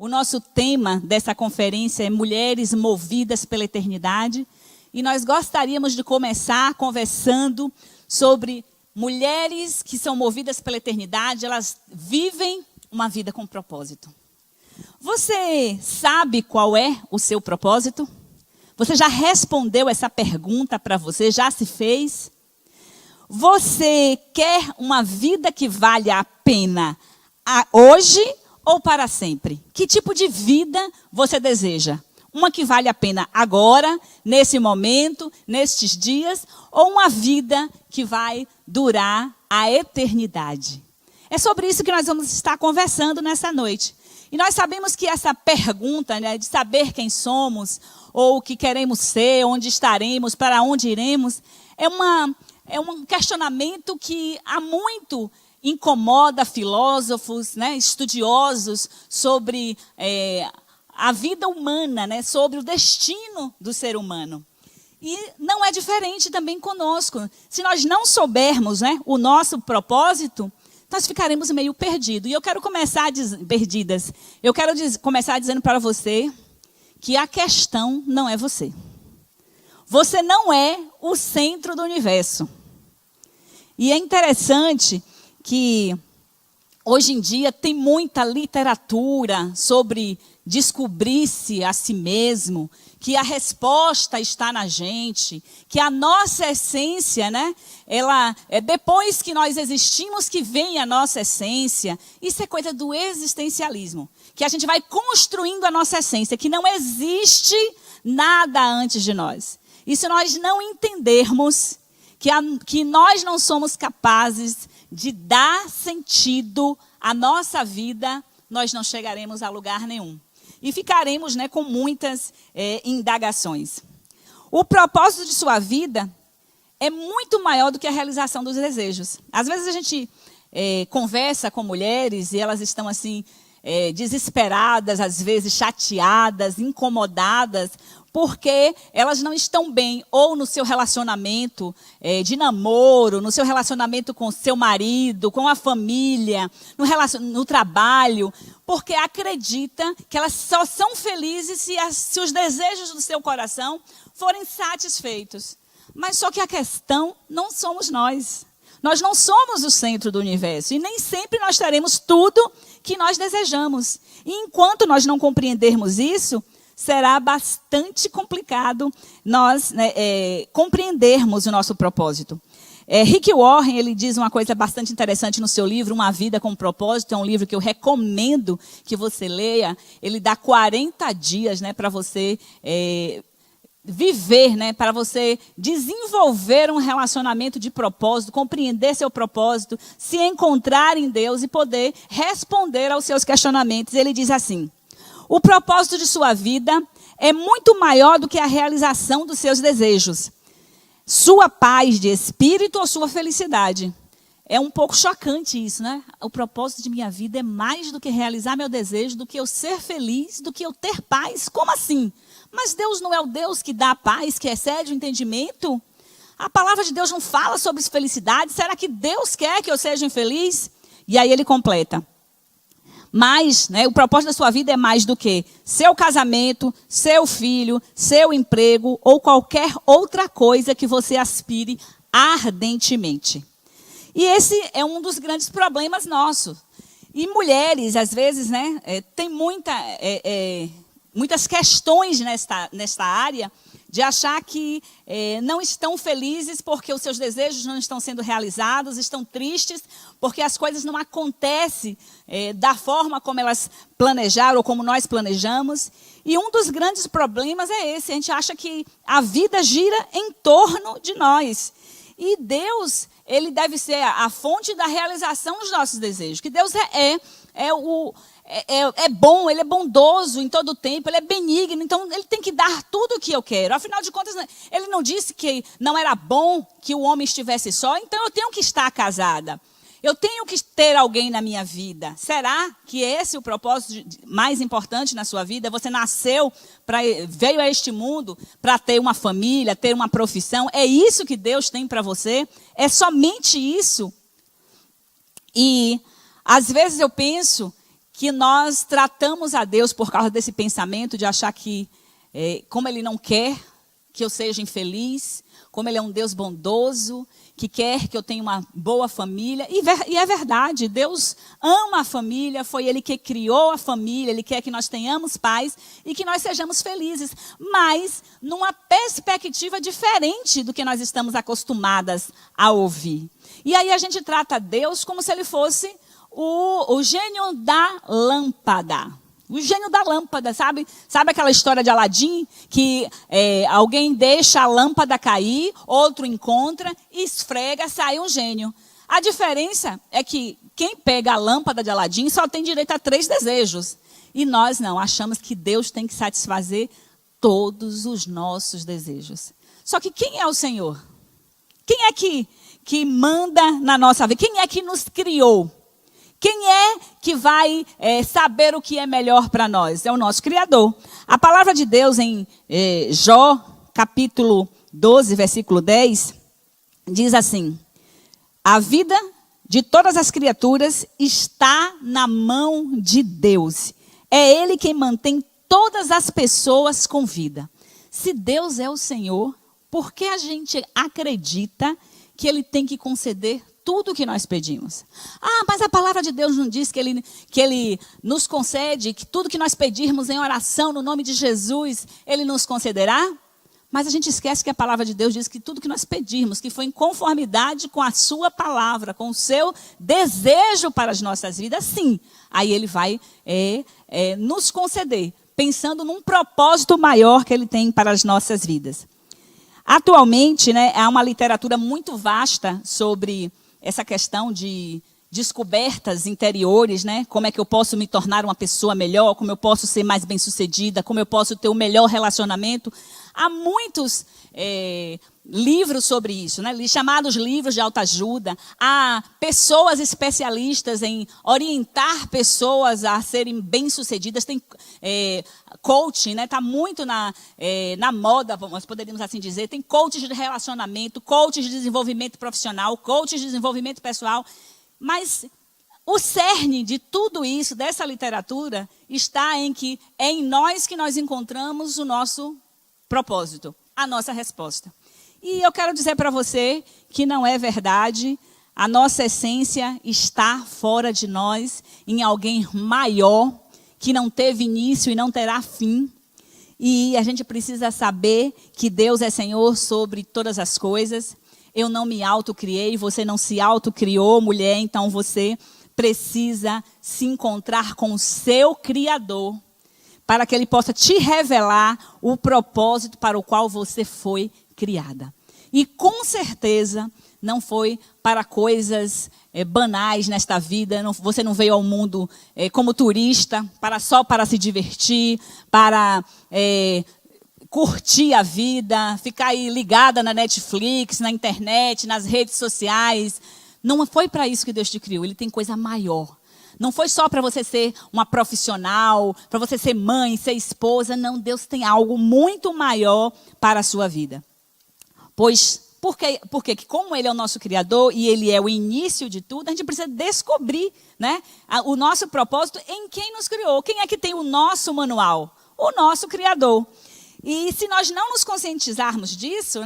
O nosso tema dessa conferência é Mulheres Movidas pela Eternidade. E nós gostaríamos de começar conversando sobre mulheres que são movidas pela eternidade. Elas vivem uma vida com propósito. Você sabe qual é o seu propósito? Você já respondeu essa pergunta para você? Já se fez? Você quer uma vida que vale a pena hoje ou para sempre? Que tipo de vida você deseja? Uma que vale a pena agora, nesse momento, nestes dias, ou uma vida que vai durar a eternidade? É sobre isso que nós vamos estar conversando nessa noite. E nós sabemos que essa pergunta, né, de saber quem somos, ou o que queremos ser, onde estaremos, para onde iremos, é um questionamento que há muito incomoda filósofos, né, estudiosos sobre a vida humana, né, sobre o destino do ser humano. E não é diferente também conosco. Se nós não soubermos, né, o nosso propósito, nós ficaremos meio perdidos. E eu quero começar perdidas. Eu quero começar dizendo para você que a questão não é você. Você não é o centro do universo. E é interessante que hoje em dia tem muita literatura sobre descobrir-se a si mesmo, que a resposta está na gente, que a nossa essência, né, ela é depois que nós existimos que vem a nossa essência. Isso é coisa do existencialismo, que a gente vai construindo a nossa essência, que não existe nada antes de nós. E se nós não entendermos que nós não somos capazes de dar sentido à nossa vida, nós não chegaremos a lugar nenhum. E ficaremos, né, com muitas indagações. O propósito de sua vida é muito maior do que a realização dos desejos. Às vezes a gente conversa com mulheres e elas estão assim desesperadas, às vezes chateadas, incomodadas, porque elas não estão bem ou no seu relacionamento de namoro, no seu relacionamento com seu marido, com a família, no trabalho, porque acredita que elas só são felizes se os desejos do seu coração forem satisfeitos. Mas só que a questão não somos nós. Nós não somos o centro do universo e nem sempre nós teremos tudo que nós desejamos. E enquanto nós não compreendermos isso, será bastante complicado nós compreendermos o nosso propósito. Rick Warren, ele diz uma coisa bastante interessante no seu livro, Uma Vida com Propósito. É um livro que eu recomendo que você leia. Ele dá 40 dias, né, para você viver, né, para você desenvolver um relacionamento de propósito, compreender seu propósito, se encontrar em Deus e poder responder aos seus questionamentos. Ele diz assim: o propósito de sua vida é muito maior do que a realização dos seus desejos. Sua paz de espírito ou sua felicidade. É um pouco chocante isso, né? O propósito de minha vida é mais do que realizar meu desejo, do que eu ser feliz, do que eu ter paz. Como assim? Mas Deus não é o Deus que dá a paz, que excede o entendimento? A palavra de Deus não fala sobre felicidade. Será que Deus quer que eu seja infeliz? E aí ele completa: mas, né, o propósito da sua vida é mais do que seu casamento, seu filho, seu emprego ou qualquer outra coisa que você aspire ardentemente. E esse é um dos grandes problemas nossos. E mulheres, às vezes, né, tem muitas questões nesta área de achar que não estão felizes porque os seus desejos não estão sendo realizados, estão tristes porque as coisas não acontecem da forma como elas planejaram ou como nós planejamos. E um dos grandes problemas é esse: a gente acha que a vida gira em torno de nós. E Deus, ele deve ser a fonte da realização dos nossos desejos. Que Deus é bom, ele é bondoso em todo o tempo, ele é benigno, então ele tem que dar tudo o que eu quero. Afinal de contas, ele não disse que não era bom que o homem estivesse só, então eu tenho que estar casada. Eu tenho que ter alguém na minha vida. Será que esse é o propósito mais importante na sua vida? Você veio a este mundo para ter uma família, ter uma profissão. É isso que Deus tem para você? É somente isso? E às vezes eu penso que nós tratamos a Deus por causa desse pensamento de achar que, como Ele não quer que eu seja infeliz, como Ele é um Deus bondoso, que quer que eu tenha uma boa família. E é verdade, Deus ama a família, foi Ele que criou a família, Ele quer que nós tenhamos paz e que nós sejamos felizes. Mas numa perspectiva diferente do que nós estamos acostumadas a ouvir. E aí a gente trata Deus como se Ele fosse o gênio da lâmpada. O gênio da lâmpada, sabe? Sabe aquela história de Aladim? Que alguém deixa a lâmpada cair, outro encontra, esfrega, sai um gênio. A diferença é que quem pega a lâmpada de Aladim só tem direito a 3 desejos. E nós não, achamos que Deus tem que satisfazer todos os nossos desejos. Só que quem é o Senhor? Quem é que manda na nossa vida? Quem é que nos criou? Quem é que vai saber o que é melhor para nós? É o nosso Criador. A palavra de Deus em Jó, capítulo 12, versículo 10, diz assim: a vida de todas as criaturas está na mão de Deus. É Ele quem mantém todas as pessoas com vida. Se Deus é o Senhor, por que a gente acredita que Ele tem que conceder tudo o que nós pedimos? Ah, mas a palavra de Deus não diz que ele nos concede, que tudo que nós pedirmos em oração no nome de Jesus, Ele nos concederá? Mas a gente esquece que a palavra de Deus diz que tudo que nós pedirmos, que foi em conformidade com a sua palavra, com o seu desejo para as nossas vidas, sim, aí Ele vai nos conceder, pensando num propósito maior que Ele tem para as nossas vidas. Atualmente, há uma literatura muito vasta sobre essa questão de descobertas interiores, Como é que eu posso me tornar uma pessoa melhor, como eu posso ser mais bem-sucedida, como eu posso ter um melhor relacionamento. Há muitos livros sobre isso, chamados livros de autoajuda. Há pessoas especialistas em orientar pessoas a serem bem-sucedidas. Tem coaching, está muito na moda, nós poderíamos assim dizer. Tem coaches de relacionamento, coaches de desenvolvimento profissional, coaches de desenvolvimento pessoal. Mas o cerne de tudo isso, dessa literatura, está em que é em nós que nós encontramos o nosso propósito, a nossa resposta. E eu quero dizer para você que não é verdade. A nossa essência está fora de nós, em alguém maior, que não teve início e não terá fim. E a gente precisa saber que Deus é Senhor sobre todas as coisas. Eu não me autocriei, você não se autocriou, mulher, então você precisa se encontrar com o seu Criador, para que Ele possa te revelar o propósito para o qual você foi criada. E com certeza não foi para coisas banais nesta vida. Você não veio ao mundo como turista, só para se divertir, para curtir a vida, ficar aí ligada na Netflix, na internet, nas redes sociais. Não foi para isso que Deus te criou. Ele tem coisa maior. Não foi só para você ser uma profissional, para você ser mãe, ser esposa. Não, Deus tem algo muito maior para a sua vida. Pois, porque como Ele é o nosso Criador e Ele é o início de tudo, a gente precisa descobrir, o nosso propósito em quem nos criou. Quem é que tem o nosso manual? O nosso Criador. E se nós não nos conscientizarmos disso,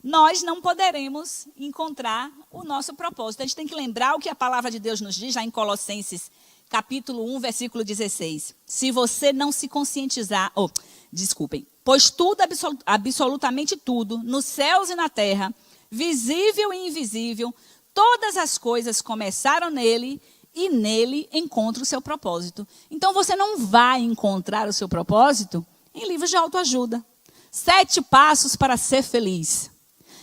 nós não poderemos encontrar o nosso propósito. A gente tem que lembrar o que a palavra de Deus nos diz, lá em Colossenses, capítulo 1, versículo 16. Se você não se conscientizar, pois tudo, absolutamente tudo, nos céus e na terra, visível e invisível, todas as coisas começaram nele e nele encontra o seu propósito. Então você não vai encontrar o seu propósito em livros de autoajuda. 7 passos para ser feliz.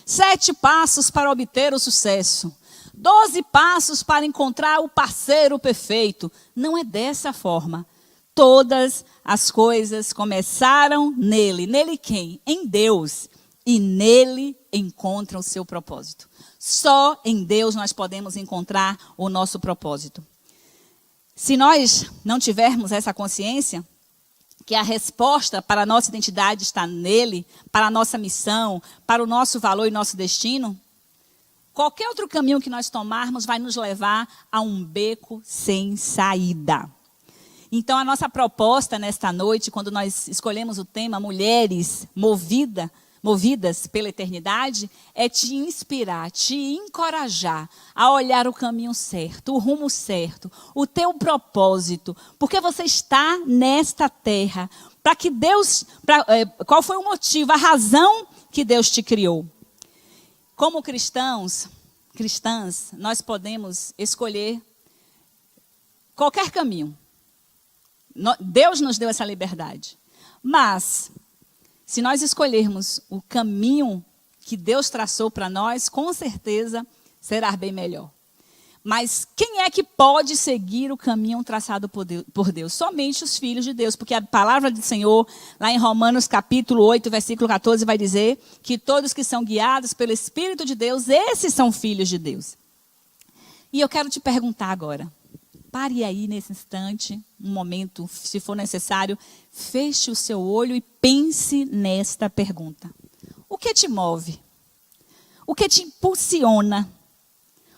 7 passos para obter o sucesso. 12 passos para encontrar o parceiro perfeito. Não é dessa forma. Todas as coisas começaram nele. Nele quem? Em Deus. E nele encontram o seu propósito. Só em Deus nós podemos encontrar o nosso propósito. Se nós não tivermos essa consciência, que a resposta para a nossa identidade está nele, para a nossa missão, para o nosso valor e nosso destino, qualquer outro caminho que nós tomarmos vai nos levar a um beco sem saída. Então, a nossa proposta nesta noite, quando nós escolhemos o tema Mulheres movidas pela eternidade, é te inspirar, te encorajar a olhar o caminho certo, o rumo certo, o teu propósito, porque você está nesta terra. Para que Deus, qual foi o motivo, a razão que Deus te criou? Como cristãs, nós podemos escolher qualquer caminho. Deus nos deu essa liberdade. Mas, se nós escolhermos o caminho que Deus traçou para nós, com certeza será bem melhor. Mas quem é que pode seguir o caminho traçado por Deus? Somente os filhos de Deus, porque a palavra do Senhor, lá em Romanos capítulo 8, versículo 14, vai dizer que todos que são guiados pelo Espírito de Deus, esses são filhos de Deus. E eu quero te perguntar agora, pare aí nesse instante, um momento, se for necessário, feche o seu olho e pense nesta pergunta. O que te move? O que te impulsiona?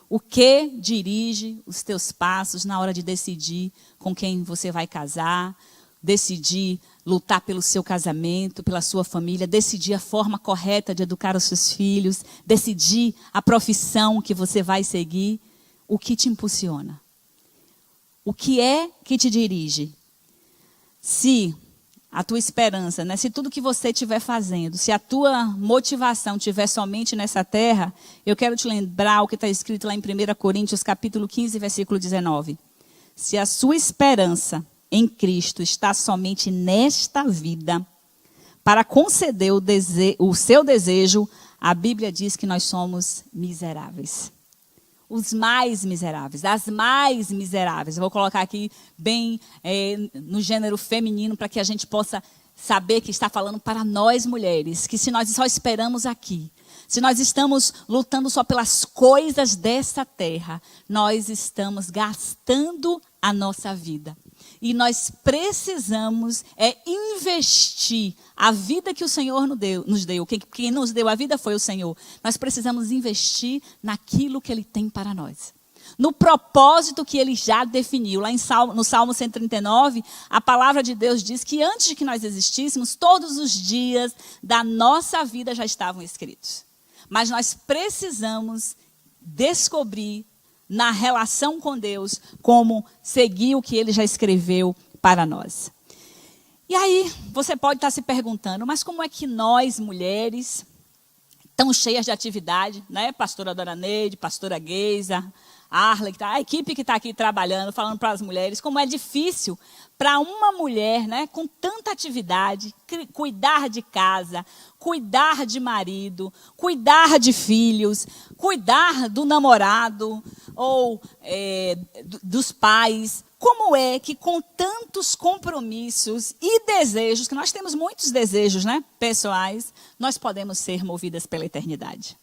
O que dirige os teus passos na hora de decidir com quem você vai casar, decidir lutar pelo seu casamento, pela sua família, decidir a forma correta de educar os seus filhos, decidir a profissão que você vai seguir? O que te impulsiona? O que é que te dirige? Se a tua esperança, né, se tudo que você estiver fazendo, se a tua motivação estiver somente nessa terra, eu quero te lembrar o que está escrito lá em 1 Coríntios, capítulo 15, versículo 19. Se a sua esperança em Cristo está somente nesta vida, para conceder o seu desejo, a Bíblia diz que nós somos miseráveis. Os mais miseráveis, as mais miseráveis. Eu vou colocar aqui bem no gênero feminino para que a gente possa saber que está falando para nós mulheres, que se nós só esperamos aqui, se nós estamos lutando só pelas coisas dessa terra, nós estamos gastando a nossa vida. E nós precisamos investir a vida que o Senhor nos deu. Quem nos deu a vida foi o Senhor. Nós precisamos investir naquilo que Ele tem para nós. No propósito que Ele já definiu. Lá no Salmo 139, a palavra de Deus diz que antes de que nós existíssemos, todos os dias da nossa vida já estavam escritos. Mas nós precisamos descobrir na relação com Deus, como seguir o que Ele já escreveu para nós. E aí, você pode estar se perguntando, mas como é que nós, mulheres, tão cheias de atividade, né? Pastora Dora Neide, pastora Geisa, Arla, a equipe que está aqui trabalhando, falando para as mulheres, como é difícil para uma mulher, né, com tanta atividade, cuidar de casa, cuidar de marido, cuidar de filhos, cuidar do namorado ou dos pais. Como é que com tantos compromissos e desejos, que nós temos muitos desejos, né, pessoais, nós podemos ser movidas pela eternidade?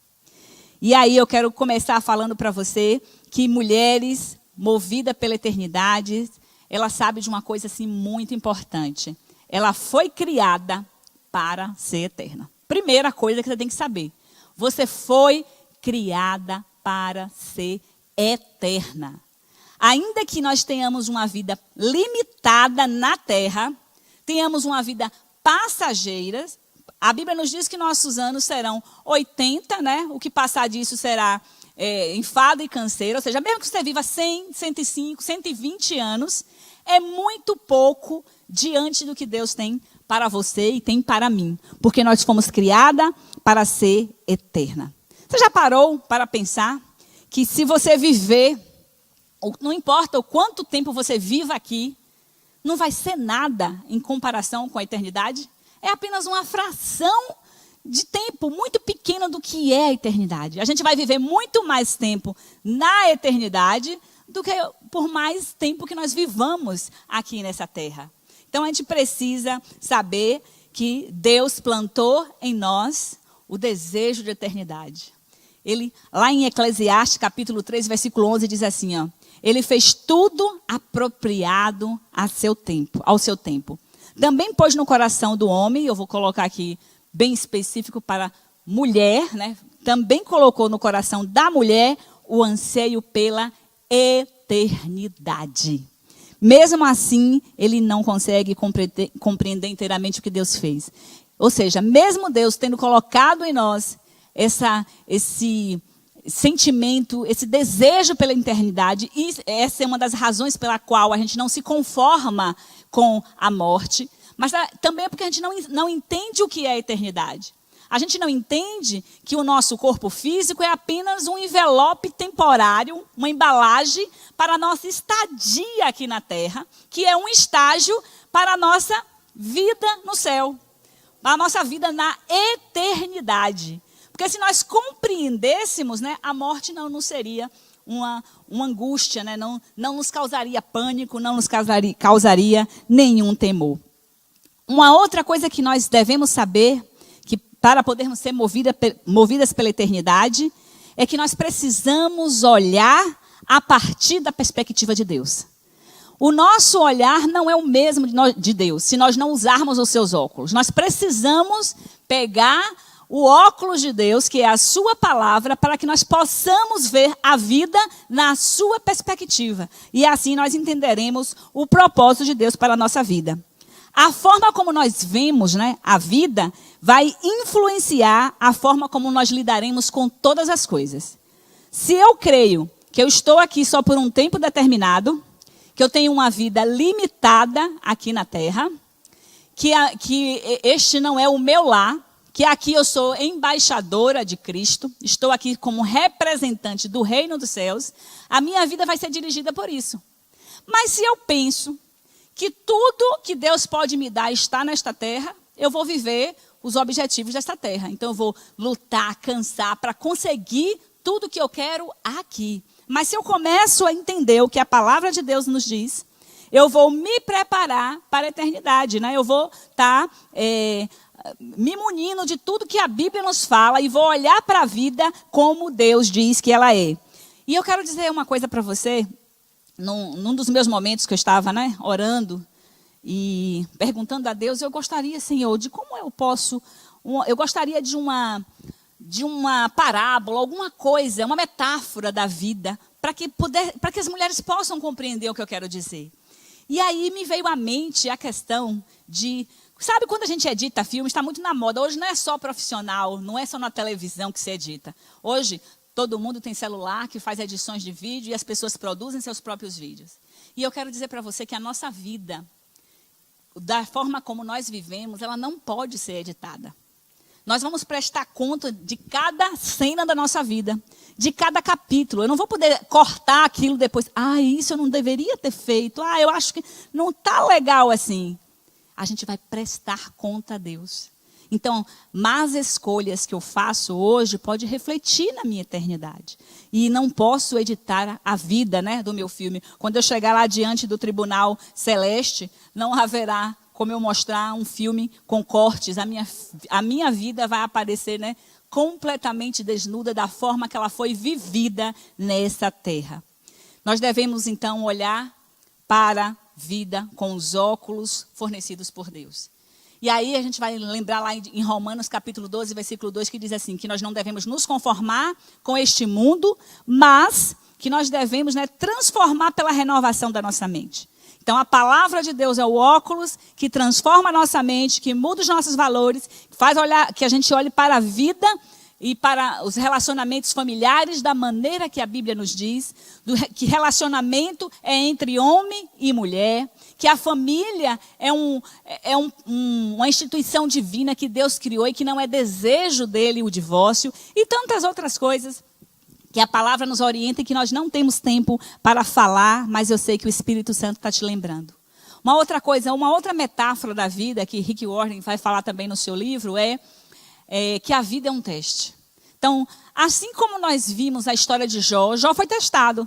E aí eu quero começar falando para você que mulheres movidas pela eternidade, ela sabe de uma coisa assim muito importante. Ela foi criada para ser eterna. Primeira coisa que você tem que saber. Você foi criada para ser eterna. Ainda que nós tenhamos uma vida limitada na terra, tenhamos uma vida passageira, a Bíblia nos diz que nossos anos serão 80, né? O que passar disso será enfado e canseiro. Ou seja, mesmo que você viva 100, 105, 120 anos, é muito pouco diante do que Deus tem para você e tem para mim. Porque nós fomos criadas para ser eterna. Você já parou para pensar que se você viver, não importa o quanto tempo você viva aqui, não vai ser nada em comparação com a eternidade? É apenas uma fração de tempo muito pequena do que é a eternidade. A gente vai viver muito mais tempo na eternidade do que por mais tempo que nós vivamos aqui nessa terra. Então a gente precisa saber que Deus plantou em nós o desejo de eternidade. Ele, lá em Eclesiastes capítulo 3, versículo 11, diz assim, ó, Ele fez tudo apropriado ao seu tempo. Também pôs no coração do homem, eu vou colocar aqui bem específico para mulher, né? Também colocou no coração da mulher o anseio pela eternidade. mesmo assim, ele não consegue compreender inteiramente o que Deus fez. Ou seja, mesmo Deus tendo colocado em nós esse sentimento, esse desejo pela eternidade, e essa é uma das razões pela qual a gente não se conforma com a morte, mas também é porque a gente não entende o que é a eternidade. A gente não entende que o nosso corpo físico é apenas um envelope temporário, uma embalagem para a nossa estadia aqui na Terra, que é um estágio para a nossa vida no céu, para a nossa vida na eternidade. Porque se nós compreendêssemos, né, a morte não nos seria uma angústia, né, não nos causaria pânico, não nos causaria nenhum temor. Uma outra coisa que nós devemos saber, que para podermos ser movidas pela eternidade, é que nós precisamos olhar a partir da perspectiva de Deus. O nosso olhar não é o mesmo de Deus, se nós não usarmos os seus óculos. Nós precisamos pegar o óculos de Deus, que é a sua palavra, para que nós possamos ver a vida na sua perspectiva. E assim nós entenderemos o propósito de Deus para a nossa vida. A forma como nós vemos, né, a vida vai influenciar a forma como nós lidaremos com todas as coisas. Se eu creio que eu estou aqui só por um tempo determinado, que eu tenho uma vida limitada aqui na Terra, que este não é o meu lar, que aqui eu sou embaixadora de Cristo, estou aqui como representante do reino dos céus, a minha vida vai ser dirigida por isso. Mas se eu penso que tudo que Deus pode me dar está nesta terra, eu vou viver os objetivos desta terra. Então eu vou lutar, cansar para conseguir tudo que eu quero aqui. Mas se eu começo a entender o que a palavra de Deus nos diz, eu vou me preparar para a eternidade, né? Eu vou estar me munindo de tudo que a Bíblia nos fala e vou olhar para a vida como Deus diz que ela é. E eu quero dizer uma coisa para você. Num dos meus momentos que eu estava, né, orando e perguntando a Deus, eu gostaria, Senhor, de como eu posso... eu gostaria de uma parábola, alguma coisa, uma metáfora da vida, para que as mulheres possam compreender o que eu quero dizer. E aí me veio à mente a questão de... Sabe quando a gente edita filme, está muito na moda. Hoje não é só profissional, não é só na televisão que se edita. Hoje, todo mundo tem celular que faz edições de vídeo e as pessoas produzem seus próprios vídeos. E eu quero dizer para você que a nossa vida, da forma como nós vivemos, ela não pode ser editada. Nós vamos prestar conta de cada cena da nossa vida, de cada capítulo. Eu não vou poder cortar aquilo depois. Isso eu não deveria ter feito. Eu acho que não está legal assim. A gente vai prestar conta a Deus. Então, más escolhas que eu faço hoje pode refletir na minha eternidade. E não posso editar a vida, né, do meu filme. Quando eu chegar lá diante do tribunal celeste, não haverá como eu mostrar um filme com cortes. A minha vida vai aparecer, né, completamente desnuda da forma que ela foi vivida nessa terra. Nós devemos, então, olhar para a vida com os óculos fornecidos por Deus. E aí a gente vai lembrar lá em Romanos capítulo 12, versículo 2, que diz assim, que nós não devemos nos conformar com este mundo, mas que nós devemos, né, transformar pela renovação da nossa mente. Então a palavra de Deus é o óculos que transforma a nossa mente, que muda os nossos valores, faz que a gente olhe para a vida e para os relacionamentos familiares da maneira que a Bíblia nos diz, que relacionamento é entre homem e mulher, que a família é uma instituição divina que Deus criou e que não é desejo dele o divórcio, e tantas outras coisas que a palavra nos orienta e que nós não temos tempo para falar, mas eu sei que o Espírito Santo está te lembrando. Uma outra coisa, uma outra metáfora da vida, que Rick Warren vai falar também no seu livro, é que a vida é um teste. Então, assim como nós vimos a história de Jó, Jó foi testado.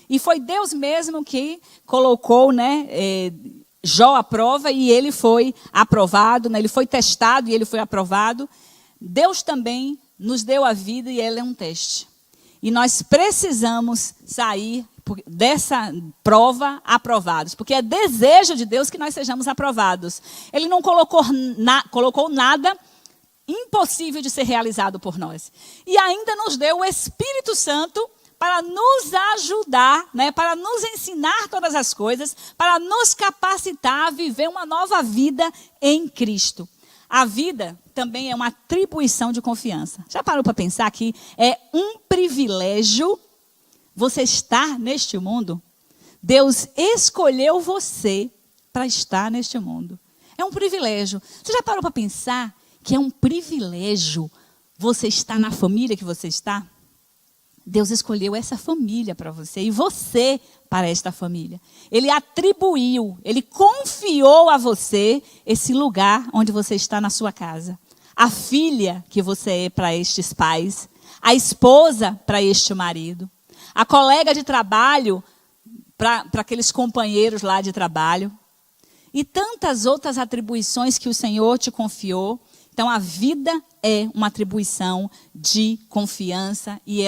E foi Deus mesmo que colocou, né, Jó à prova e ele foi aprovado, né, ele foi testado e ele foi aprovado. Deus também nos deu a vida e ela é um teste. E nós precisamos sair dessa prova aprovados, porque é desejo de Deus que nós sejamos aprovados. Ele não colocou nada impossível de ser realizado por nós. E ainda nos deu o Espírito Santo para nos ajudar, né, para nos ensinar todas as coisas, para nos capacitar a viver uma nova vida em Cristo. A vida também é uma atribuição de confiança. Já parou para pensar que é um privilégio você estar neste mundo? Deus escolheu você para estar neste mundo. É um privilégio. Você já parou para pensar que é um privilégio você estar na família que você está? Deus escolheu essa família para você e você para esta família. Ele atribuiu, ele confiou a você esse lugar onde você está na sua casa. A filha que você é para estes pais, a esposa para este marido, a colega de trabalho para aqueles companheiros lá de trabalho e tantas outras atribuições que o Senhor te confiou. Então a vida é uma atribuição de confiança e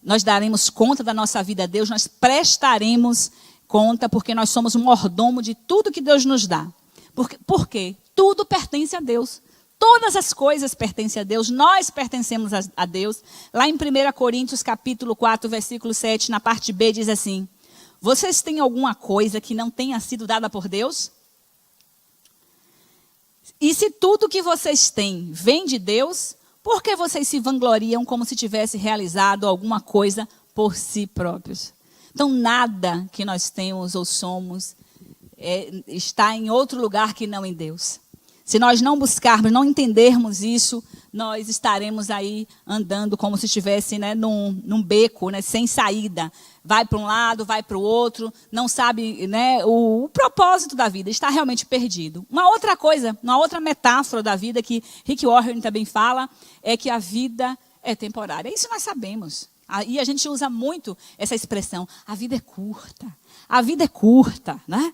nós daremos conta da nossa vida a Deus, nós prestaremos conta porque nós somos um mordomo de tudo que Deus nos dá. Por quê? Tudo pertence a Deus. Todas as coisas pertencem a Deus, nós pertencemos a Deus. Lá em 1 Coríntios capítulo 4, versículo 7, na parte B, diz assim: vocês têm alguma coisa que não tenha sido dada por Deus? E se tudo que vocês têm vem de Deus, por que vocês se vangloriam como se tivessem realizado alguma coisa por si próprios? Então, nada que nós temos ou somos está em outro lugar que não em Deus. Se nós não buscarmos, não entendermos isso, nós estaremos aí andando como se estivesse, né, num beco, né, sem saída. Vai para um lado, vai para o outro, não sabe, né, o propósito da vida, está realmente perdido. Uma outra coisa, uma outra metáfora da vida que Rick Warren também fala, é que a vida é temporária. Isso nós sabemos. E a gente usa muito essa expressão, a vida é curta. A vida é curta, né?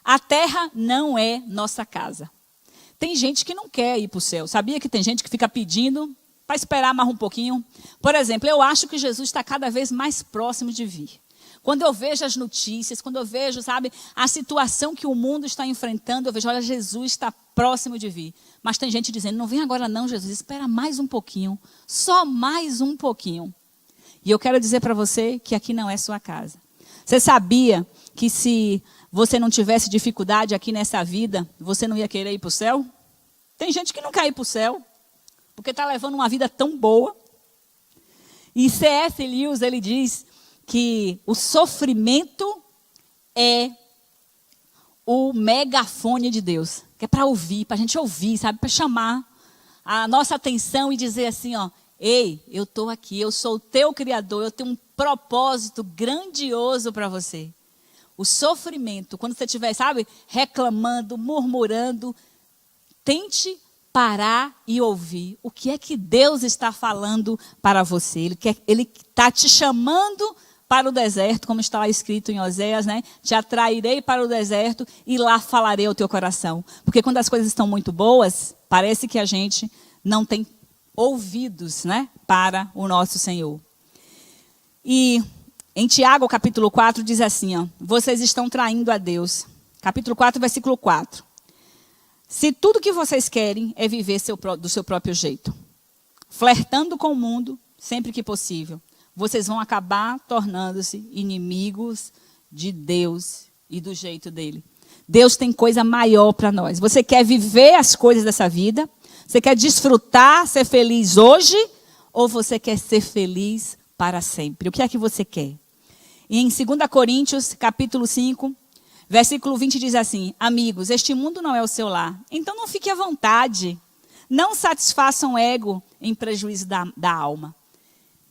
A terra não é nossa casa. Tem gente que não quer ir para o céu. Sabia que tem gente que fica pedindo para esperar mais um pouquinho? Por exemplo, eu acho que Jesus está cada vez mais próximo de vir. Quando eu vejo as notícias, quando eu vejo, sabe, a situação que o mundo está enfrentando, eu vejo, olha, Jesus está próximo de vir. Mas tem gente dizendo, não vem agora não, Jesus, espera mais um pouquinho. Só mais um pouquinho. E eu quero dizer para você que aqui não é sua casa. Você sabia que se você não tivesse dificuldade aqui nessa vida, você não ia querer ir para o céu? Tem gente que não quer ir para o céu, porque está levando uma vida tão boa. E C.S. Lewis, ele diz que o sofrimento é o megafone de Deus. Que é para ouvir, para a gente ouvir, sabe? Para chamar a nossa atenção e dizer assim, ó, ei, eu estou aqui, eu sou o teu Criador, eu tenho um propósito grandioso para você. O sofrimento, quando você estiver, sabe, reclamando, murmurando, tente parar e ouvir o que é que Deus está falando para você. Ele está te chamando para o deserto, como está lá escrito em Oséias, né? Te atrairei para o deserto e lá falarei ao teu coração. Porque quando as coisas estão muito boas, parece que a gente não tem ouvidos, né, para o nosso Senhor. E em Tiago, capítulo 4, diz assim, ó, vocês estão traindo a Deus. Capítulo 4, versículo 4. Se tudo que vocês querem é viver do seu próprio jeito, flertando com o mundo sempre que possível, vocês vão acabar tornando-se inimigos de Deus e do jeito dele. Deus tem coisa maior para nós. Você quer viver as coisas dessa vida? Você quer desfrutar, ser feliz hoje? Ou você quer ser feliz para sempre? O que é que você quer? E em 2 Coríntios, capítulo 5, versículo 20 diz assim, amigos, este mundo não é o seu lar, então não fique à vontade, não satisfaçam o ego em prejuízo da alma.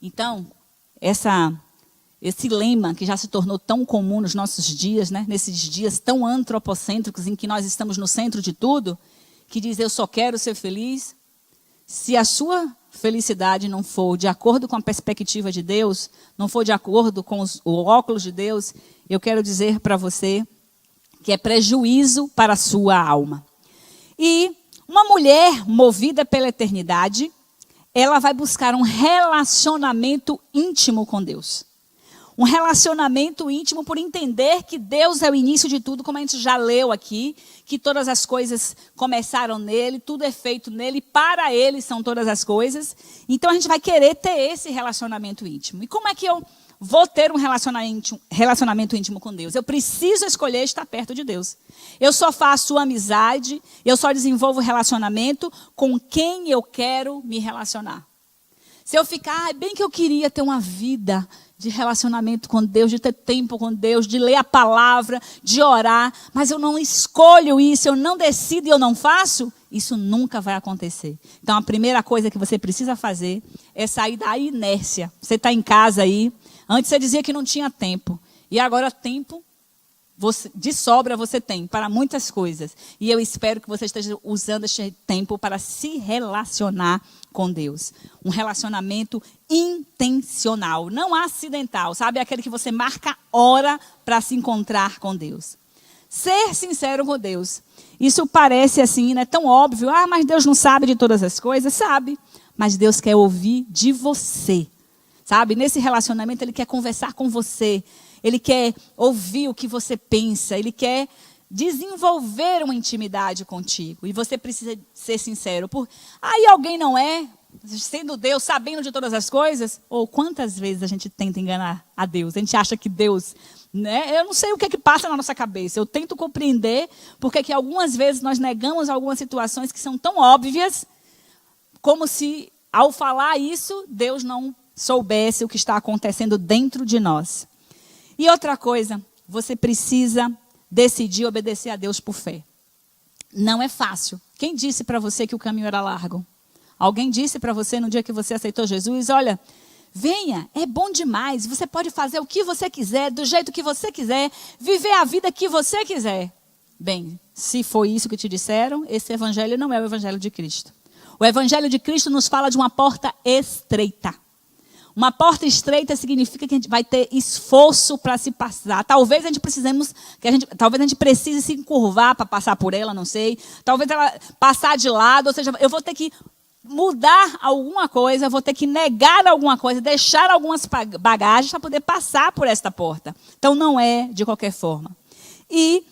Então, esse lema que já se tornou tão comum nos nossos dias, né? Nesses dias tão antropocêntricos em que nós estamos no centro de tudo, que diz eu só quero ser feliz, se a sua felicidade não for de acordo com a perspectiva de Deus, não for de acordo com o óculos de Deus, eu quero dizer para você que é prejuízo para a sua alma. E uma mulher movida pela eternidade, ela vai buscar um relacionamento íntimo com Deus. Um relacionamento íntimo por entender que Deus é o início de tudo, como a gente já leu aqui, que todas as coisas começaram nele, tudo é feito nele, para ele são todas as coisas. Então a gente vai querer ter esse relacionamento íntimo. E como é que eu vou ter um relacionamento íntimo com Deus. Eu preciso escolher estar perto de Deus. Eu só faço amizade, eu só desenvolvo relacionamento com quem eu quero me relacionar. Se eu ficar, bem que eu queria ter uma vida de relacionamento com Deus, de ter tempo com Deus, de ler a palavra, de orar, mas eu não escolho isso, eu não decido e eu não faço, isso nunca vai acontecer. Então a primeira coisa que você precisa fazer é sair da inércia. Você está em casa aí, antes você dizia que não tinha tempo, e agora tempo de sobra você tem para muitas coisas. E eu espero que você esteja usando este tempo para se relacionar com Deus. Um relacionamento intencional, não acidental, sabe? Aquele que você marca hora para se encontrar com Deus. Ser sincero com Deus. Isso parece assim, né, tão óbvio. Ah, mas Deus não sabe de todas as coisas. Sabe, mas Deus quer ouvir de você. Sabe? Nesse relacionamento Ele quer conversar com você. Ele quer ouvir o que você pensa. Ele quer desenvolver uma intimidade contigo. E você precisa ser sincero. Aí alguém não é, sendo Deus, sabendo de todas as coisas? Ou quantas vezes a gente tenta enganar a Deus? A gente acha que Deus, né? Eu não sei o que é que passa na nossa cabeça. Eu tento compreender porque que algumas vezes nós negamos algumas situações que são tão óbvias, como se ao falar isso, Deus não soubesse o que está acontecendo dentro de nós. E outra coisa, você precisa decidir obedecer a Deus por fé. Não é fácil. Quem disse para você que o caminho era largo? Alguém disse para você no dia que você aceitou Jesus, olha, venha, é bom demais, você pode fazer o que você quiser, do jeito que você quiser, viver a vida que você quiser. Bem, se foi isso que te disseram, esse evangelho não é o evangelho de Cristo. O evangelho de Cristo nos fala de uma porta estreita. Uma porta estreita significa que a gente vai ter esforço para se passar. Talvez a gente precise se encurvar para passar por ela, não sei. Talvez ela passar de lado, ou seja, eu vou ter que mudar alguma coisa, eu vou ter que negar alguma coisa, deixar algumas bagagens para poder passar por esta porta. Então não é de qualquer forma. E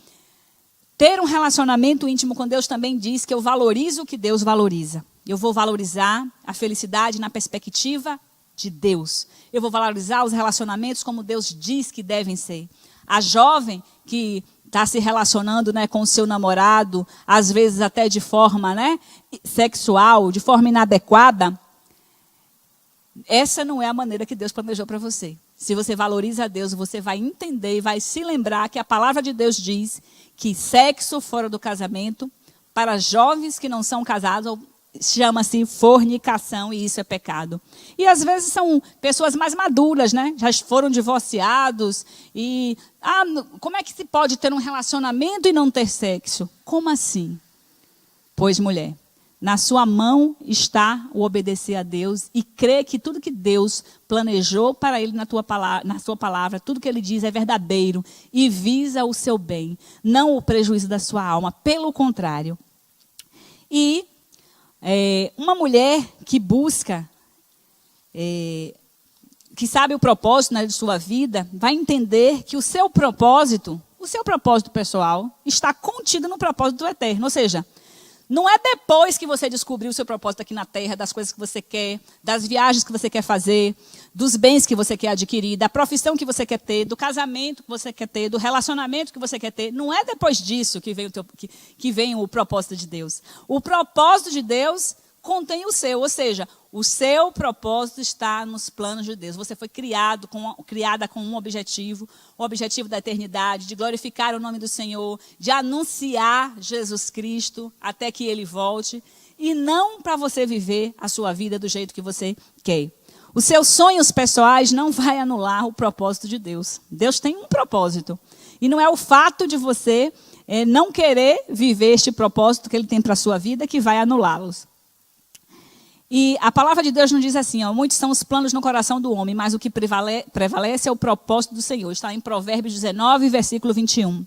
ter um relacionamento íntimo com Deus também diz que eu valorizo o que Deus valoriza. Eu vou valorizar a felicidade na perspectiva de Deus. Eu vou valorizar os relacionamentos como Deus diz que devem ser. A jovem que está se relacionando, né, com o seu namorado, às vezes até de forma, né, sexual, de forma inadequada, essa não é a maneira que Deus planejou para você. Se você valoriza a Deus, você vai entender e vai se lembrar que a palavra de Deus diz que sexo fora do casamento, para jovens que não são casados, chama-se fornicação e isso é pecado. E às vezes são pessoas mais maduras, né? Já foram divorciados e como é que se pode ter um relacionamento e não ter sexo? Como assim? Pois, mulher, na sua mão está o obedecer a Deus e crer que tudo que Deus planejou para ele na sua palavra, tudo que ele diz é verdadeiro e visa o seu bem, não o prejuízo da sua alma, pelo contrário. E uma mulher que busca, que sabe o propósito, né, de sua vida, vai entender que o seu propósito pessoal, está contido no propósito do eterno. Ou seja, não é depois que você descobriu o seu propósito aqui na terra, das coisas que você quer, das viagens que você quer fazer, dos bens que você quer adquirir, da profissão que você quer ter, do casamento que você quer ter, do relacionamento que você quer ter. Não é depois disso que vem o propósito de Deus. O propósito de Deus contém o seu, ou seja, o seu propósito está nos planos de Deus. Você foi criada com um objetivo, o objetivo da eternidade, de glorificar o nome do Senhor, de anunciar Jesus Cristo até que Ele volte, e não para você viver a sua vida do jeito que você quer. Os seus sonhos pessoais não vai anular o propósito de Deus. Deus tem um propósito. E não é o fato de você não querer viver este propósito que Ele tem para a sua vida que vai anulá-los. E a palavra de Deus nos diz assim, muitos são os planos no coração do homem, mas o que prevalece é o propósito do Senhor. Está em Provérbios 19, versículo 21.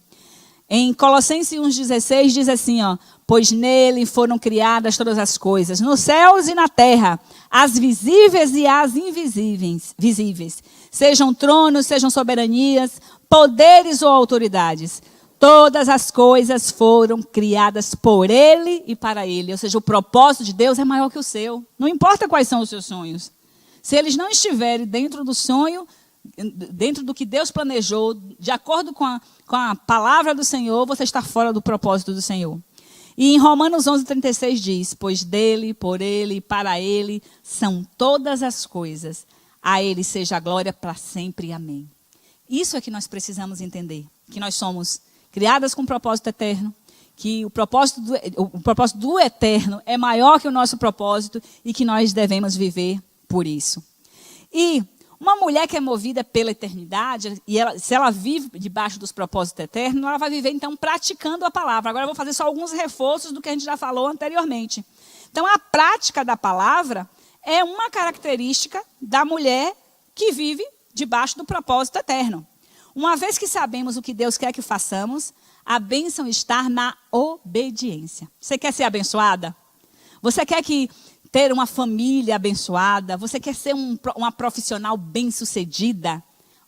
Em Colossenses 1,16 diz assim, pois nele foram criadas todas as coisas, nos céus e na terra, as visíveis e as invisíveis, sejam tronos, sejam soberanias, poderes ou autoridades. Todas as coisas foram criadas por Ele e para Ele. Ou seja, o propósito de Deus é maior que o seu. Não importa quais são os seus sonhos. Se eles não estiverem dentro do sonho dentro do que Deus planejou, de acordo com a palavra do Senhor, você está fora do propósito do Senhor. E em Romanos 11:36 diz, pois dele, por ele e para ele são todas as coisas. A ele seja a glória para sempre. Amém. Isso é que nós precisamos entender. Que nós somos criadas com um propósito eterno. Que o propósito do eterno é maior que o nosso propósito. E que nós devemos viver por isso. E uma mulher que é movida pela eternidade, e se ela vive debaixo dos propósitos eternos, ela vai viver, então, praticando a palavra. Agora eu vou fazer só alguns reforços do que a gente já falou anteriormente. Então, a prática da palavra é uma característica da mulher que vive debaixo do propósito eterno. Uma vez que sabemos o que Deus quer que façamos, a bênção está na obediência. Você quer ser abençoada? Você quer ter uma família abençoada? Você quer ser uma profissional bem-sucedida?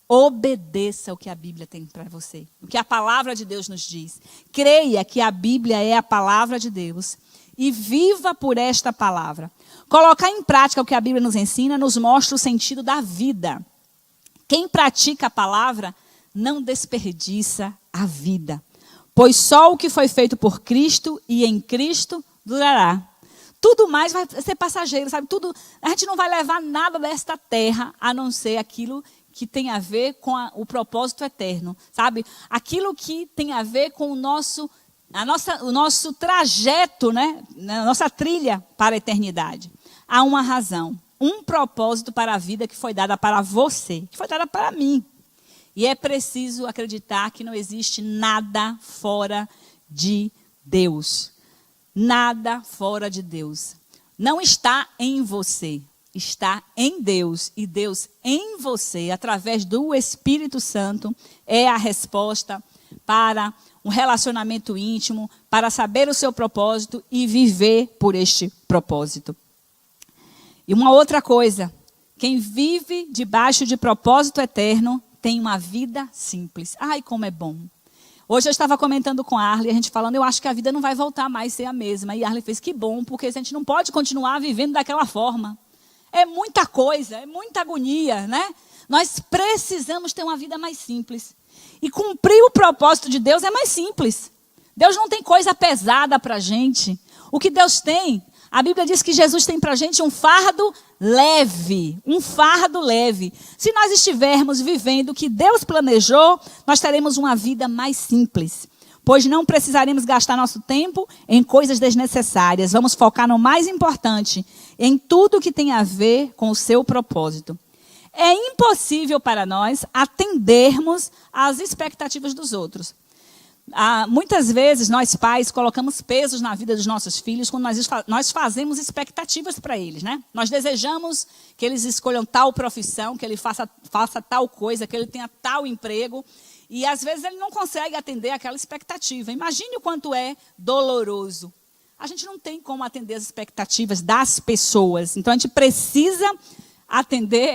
Obedeça o que a Bíblia tem para você. O que a palavra de Deus nos diz. Creia que a Bíblia é a palavra de Deus. E viva por esta palavra. Colocar em prática o que a Bíblia nos ensina nos mostra o sentido da vida. Quem pratica a palavra não desperdiça a vida. Pois só o que foi feito por Cristo e em Cristo durará. Tudo mais vai ser passageiro, sabe? A gente não vai levar nada desta terra, a não ser aquilo que tem a ver com o propósito eterno, sabe? Aquilo que tem a ver com o nosso trajeto, né? A nossa trilha para a eternidade. Há uma razão, um propósito para a vida que foi dada para você, que foi dada para mim. E é preciso acreditar que não existe nada fora de Deus. Nada fora de Deus. Não está em você, está em Deus. E Deus em você, através do Espírito Santo, é a resposta para um relacionamento íntimo, para saber o seu propósito e viver por este propósito. E uma outra coisa, quem vive debaixo de propósito eterno tem uma vida simples. Ai, como é bom. Hoje eu estava comentando com a Arley, a gente falando, eu acho que a vida não vai voltar mais a ser a mesma. E a Arley fez, que bom, porque a gente não pode continuar vivendo daquela forma. É muita coisa, é muita agonia, né? Nós precisamos ter uma vida mais simples. E cumprir o propósito de Deus é mais simples. Deus não tem coisa pesada para a gente. O que Deus tem, a Bíblia diz que Jesus tem para a gente um fardo leve. Um fardo leve. Se nós estivermos vivendo o que Deus planejou, nós teremos uma vida mais simples. Pois não precisaremos gastar nosso tempo em coisas desnecessárias. Vamos focar no mais importante, em tudo que tem a ver com o seu propósito. É impossível para nós atendermos às expectativas dos outros. Muitas vezes nós pais colocamos pesos na vida dos nossos filhos quando nós fazemos expectativas para eles, né? Nós desejamos que eles escolham tal profissão, que ele faça tal coisa, que ele tenha tal emprego. E às vezes ele não consegue atender aquela expectativa. Imagine o quanto é doloroso. A gente não tem como atender as expectativas das pessoas. Então a gente precisa atender,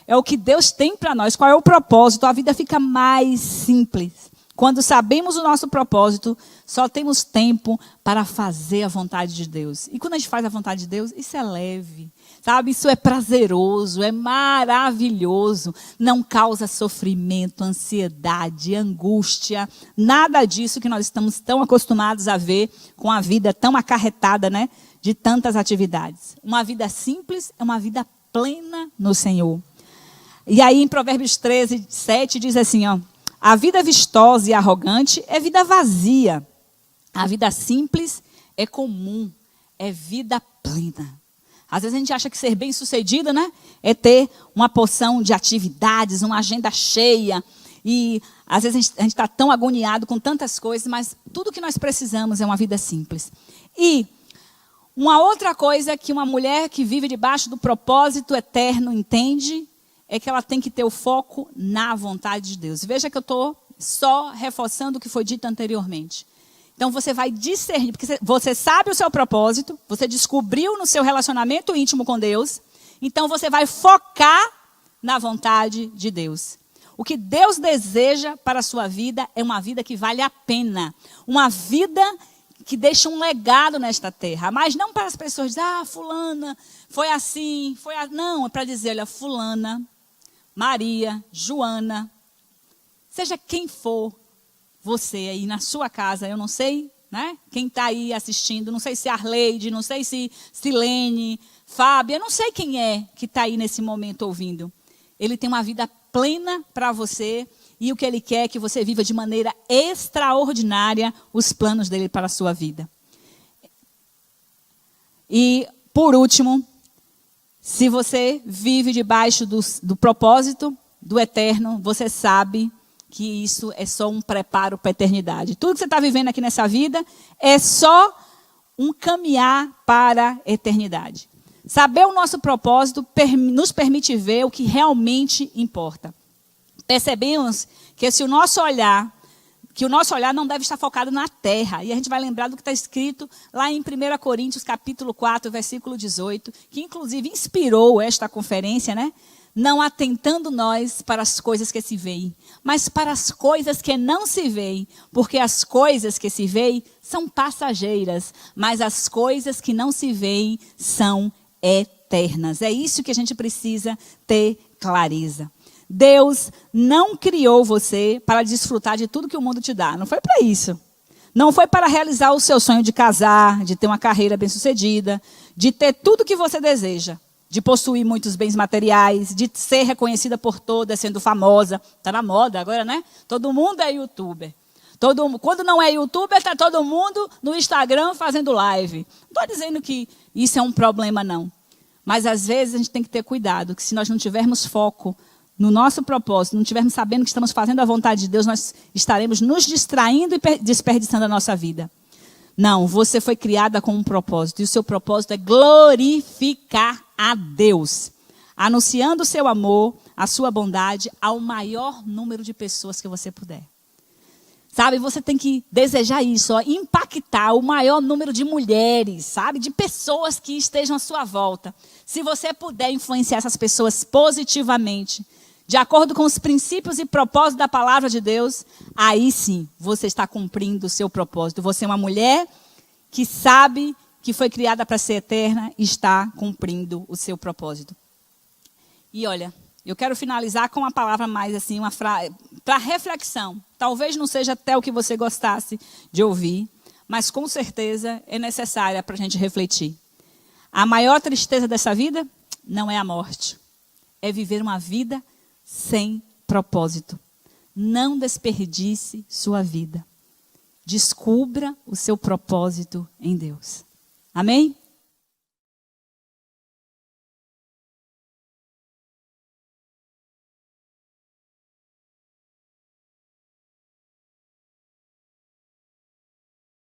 é o que Deus tem para nós. Qual é o propósito? A vida fica mais simples. Quando sabemos o nosso propósito, só temos tempo para fazer a vontade de Deus. E quando a gente faz a vontade de Deus, isso é leve, sabe? Isso é prazeroso, é maravilhoso. Não causa sofrimento, ansiedade, angústia. Nada disso que nós estamos tão acostumados a ver com a vida tão acarretada, né? De tantas atividades. Uma vida simples é uma vida plena no Senhor. E aí em Provérbios 13:7 diz assim, ó. A vida vistosa e arrogante é vida vazia. A vida simples é comum, é vida plena. Às vezes a gente acha que ser bem-sucedido, né, é ter uma porção de atividades, uma agenda cheia. E às vezes a gente está tão agoniado com tantas coisas, mas tudo que nós precisamos é uma vida simples. E uma outra coisa que uma mulher que vive debaixo do propósito eterno entende é que ela tem que ter o foco na vontade de Deus. Veja que eu estou só reforçando o que foi dito anteriormente. Então você vai discernir, porque você sabe o seu propósito, você descobriu no seu relacionamento íntimo com Deus, então você vai focar na vontade de Deus. O que Deus deseja para a sua vida é uma vida que vale a pena. Uma vida que deixa um legado nesta terra. Mas não para as pessoas dizer, fulana, foi assim, não, é para dizer, olha, fulana Maria, Joana, seja quem for você aí na sua casa, eu não sei, né? Quem está aí assistindo, não sei se é Arleide, não sei se Silene, Fábia, não sei quem é que está aí nesse momento ouvindo. Ele tem uma vida plena para você e o que ele quer é que você viva de maneira extraordinária os planos dele para a sua vida. E, por último, se você vive debaixo do propósito do eterno, você sabe que isso é só um preparo para a eternidade. Tudo que você está vivendo aqui nessa vida é só um caminhar para a eternidade. Saber o nosso propósito nos permite ver o que realmente importa. Percebemos que o nosso olhar não deve estar focado na terra. E a gente vai lembrar do que está escrito lá em 1 Coríntios, capítulo 4, versículo 18, que inclusive inspirou esta conferência, né? Não atentando nós para as coisas que se veem, mas para as coisas que não se veem, porque as coisas que se veem são passageiras, mas as coisas que não se veem são eternas. É isso que a gente precisa ter clareza. Deus não criou você para desfrutar de tudo que o mundo te dá. Não foi para isso. Não foi para realizar o seu sonho de casar, de ter uma carreira bem-sucedida, de ter tudo que você deseja, de possuir muitos bens materiais, de ser reconhecida por todas, sendo famosa. Está na moda agora, né? Todo mundo é youtuber. Quando não é youtuber, está todo mundo no Instagram fazendo live. Não estou dizendo que isso é um problema, não. Mas, às vezes, a gente tem que ter cuidado, que se nós não tivermos foco no nosso propósito, não estivermos sabendo que estamos fazendo a vontade de Deus, nós estaremos nos distraindo e desperdiçando a nossa vida. Não, você foi criada com um propósito, e o seu propósito é glorificar a Deus, anunciando o seu amor, a sua bondade ao maior número de pessoas que você puder. Sabe, você tem que desejar isso, ó, impactar o maior número de mulheres, sabe, de pessoas que estejam à sua volta. Se você puder influenciar essas pessoas positivamente, de acordo com os princípios e propósitos da palavra de Deus, aí sim você está cumprindo o seu propósito. Você é uma mulher que sabe que foi criada para ser eterna e está cumprindo o seu propósito. E olha, eu quero finalizar com uma palavra mais assim, uma frase para reflexão. Talvez não seja até o que você gostasse de ouvir, mas com certeza é necessária para a gente refletir. A maior tristeza dessa vida não é a morte, é viver uma vida sem propósito. Não desperdice sua vida. Descubra o seu propósito em Deus. Amém?